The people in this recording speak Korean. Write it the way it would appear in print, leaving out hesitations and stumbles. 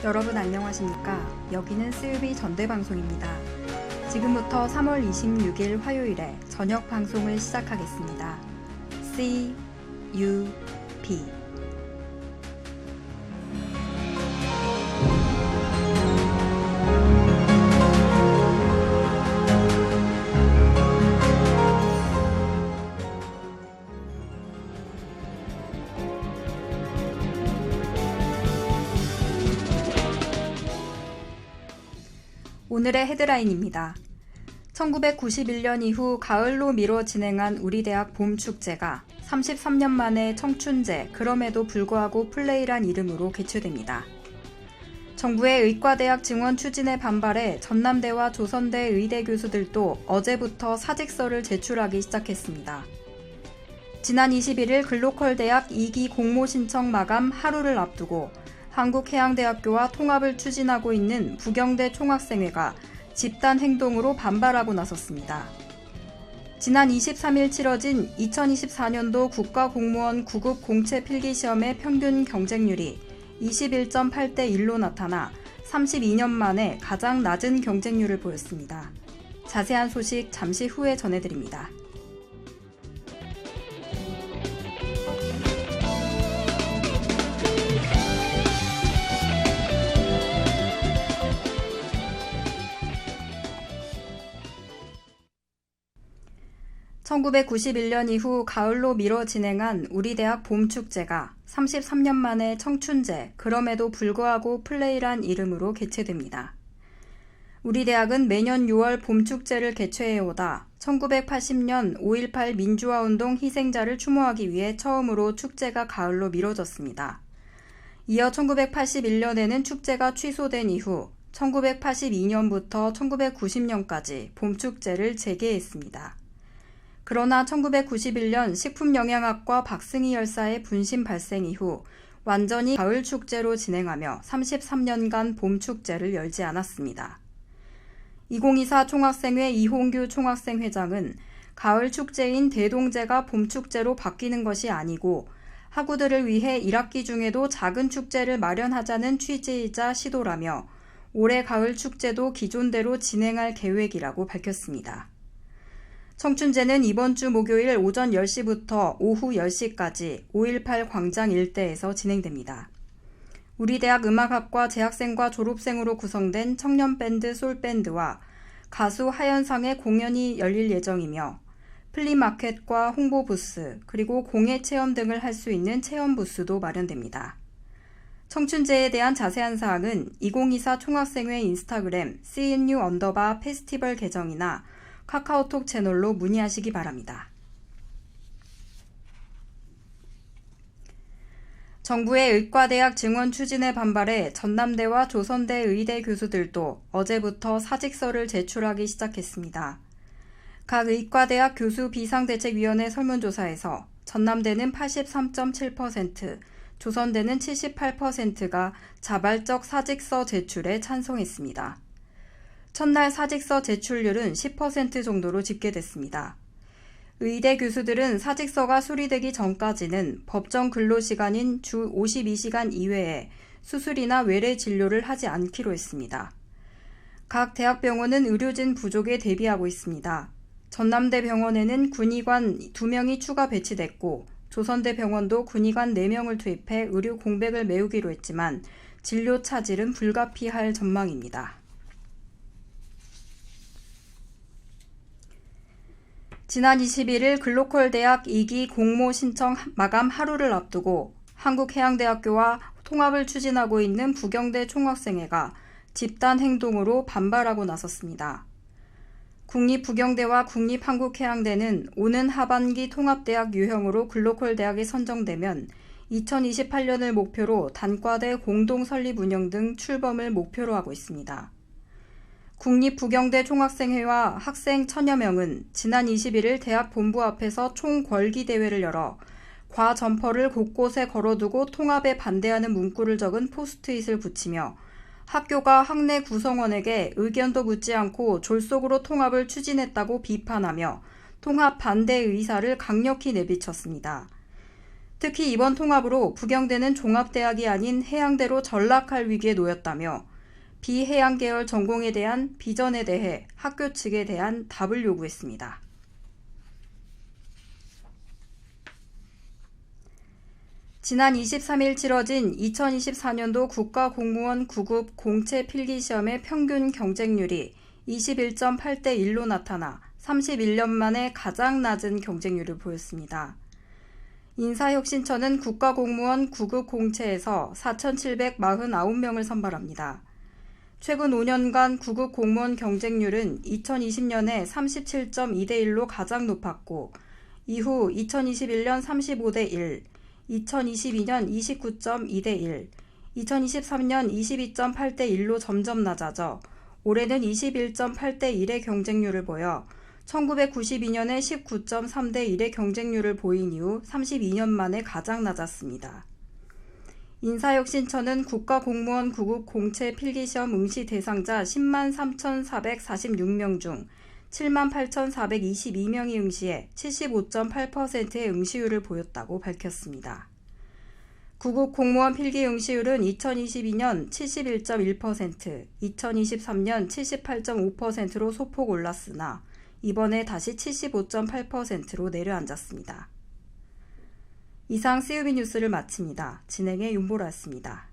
여러분 안녕하십니까? 여기는 CUB 전대방송입니다. 지금부터 3월 26일 화요일에 저녁 방송을 시작하겠습니다. CUB 오늘의 헤드라인입니다. 1991년 이후 가을로 미뤄 진행한 우리 대학 봄축제가 33년 만에 청춘제 그럼에도 불구하고 플레이란 이름으로 개최됩니다. 정부의 의과대학 증원 추진에 반발해 전남대와 조선대 의대 교수들도 어제부터 사직서를 제출하기 시작했습니다. 지난 21일 글로컬대학 2기 공모 신청 마감 하루를 앞두고 한국해양대학교와 통합을 추진하고 있는 부경대 총학생회가 집단 행동으로 반발하고 나섰습니다. 지난 23일 치러진 2024년도 국가공무원 9급 공채 필기시험의 평균 경쟁률이 21.8대 1로 나타나 32년 만에 가장 낮은 경쟁률을 보였습니다. 자세한 소식 잠시 후에 전해드립니다. (1991년) 이후 가을로 미뤄 진행한 우리 대학 봄축제가 33년 만에 청춘제 그럼에도 불구하고 플레이란 이름으로 개최됩니다. 우리 대학은 매년 6월 봄축제를 개최해오다 1980년 5.18 민주화운동 희생자를 추모하기 위해 처음으로 축제가 가을로 미뤄졌습니다. 이어 1981년에는 축제가 취소된 이후 1982년부터 1990년까지 봄축제를 재개했습니다. 그러나 1991년 식품영양학과 박승희 열사의 분신 발생 이후 완전히 가을 축제로 진행하며 33년간 봄 축제를 열지 않았습니다. 2024 총학생회 이홍규 총학생회장은 가을 축제인 대동제가 봄 축제로 바뀌는 것이 아니고 학우들을 위해 1학기 중에도 작은 축제를 마련하자는 취지이자 시도라며 올해 가을 축제도 기존대로 진행할 계획이라고 밝혔습니다. 청춘제는 이번 주 목요일 오전 10시부터 오후 10시까지 5.18 광장 일대에서 진행됩니다. 우리 대학 음악학과 재학생과 졸업생으로 구성된 청년밴드 솔밴드와 가수 하현상의 공연이 열릴 예정이며 플리마켓과 홍보 부스 그리고 공예 체험 등을 할 수 있는 체험 부스도 마련됩니다. 청춘제에 대한 자세한 사항은 2024 총학생회 인스타그램 CNU_페스티벌 계정이나 카카오톡 채널로 문의하시기 바랍니다. 정부의 의과대학 증원 추진에 반발해 전남대와 조선대 의대 교수들도 어제부터 사직서를 제출하기 시작했습니다. 각 의과대학 교수 비상대책위원회 설문조사에서 전남대는 83.7%, 조선대는 78%가 자발적 사직서 제출에 찬성했습니다. 첫날 사직서 제출률은 10% 정도로 집계됐습니다. 의대 교수들은 사직서가 수리되기 전까지는 법정 근로시간인 주 52시간 이외에 수술이나 외래 진료를 하지 않기로 했습니다. 각 대학병원은 의료진 부족에 대비하고 있습니다. 전남대 병원에는 군의관 2명이 추가 배치됐고 조선대 병원도 군의관 4명을 투입해 의료 공백을 메우기로 했지만 진료 차질은 불가피할 전망입니다. 지난 21일 글로컬대학 2기 공모 신청 마감 하루를 앞두고 한국해양대학교와 통합을 추진하고 있는 부경대 총학생회가 집단 행동으로 반발하고 나섰습니다. 국립부경대와 국립한국해양대는 오는 하반기 통합대학 유형으로 글로컬대학이 선정되면 2028년을 목표로 단과대 공동 설립 운영 등 출범을 목표로 하고 있습니다. 국립부경대 총학생회와 학생 1000여 명은 지난 21일 대학 본부 앞에서 총궐기 대회를 열어 과 점퍼를 곳곳에 걸어두고 통합에 반대하는 문구를 적은 포스트잇을 붙이며 학교가 학내 구성원에게 의견도 묻지 않고 졸속으로 통합을 추진했다고 비판하며 통합 반대 의사를 강력히 내비쳤습니다. 특히 이번 통합으로 부경대는 종합대학이 아닌 해양대로 전락할 위기에 놓였다며 비해양 계열 전공에 대한 비전에 대해 학교 측에 대한 답을 요구했습니다. 지난 23일 치러진 2024년도 국가공무원 9급 공채 필기시험의 평균 경쟁률이 21.8대 1로 나타나 31년 만에 가장 낮은 경쟁률을 보였습니다. 인사혁신처는 국가공무원 9급 공채에서 4,749명을 선발합니다. 최근 5년간 9급 공무원 경쟁률은 2020년에 37.2대 1로 가장 높았고, 이후 2021년 35대 1, 2022년 29.2대 1, 2023년 22.8대 1로 점점 낮아져 올해는 21.8대 1의 경쟁률을 보여 1992년에 19.3대 1의 경쟁률을 보인 이후 32년 만에 가장 낮았습니다. 인사혁신처는 국가공무원 9급 공채 필기시험 응시 대상자 10만 3,446명 중 7만 8,422명이 응시해 75.8%의 응시율을 보였다고 밝혔습니다. 9급 공무원 필기 응시율은 2022년 71.1%, 2023년 78.5%로 소폭 올랐으나 이번에 다시 75.8%로 내려앉았습니다. 이상 CUB 뉴스를 마칩니다. 진행의 윤보라였습니다.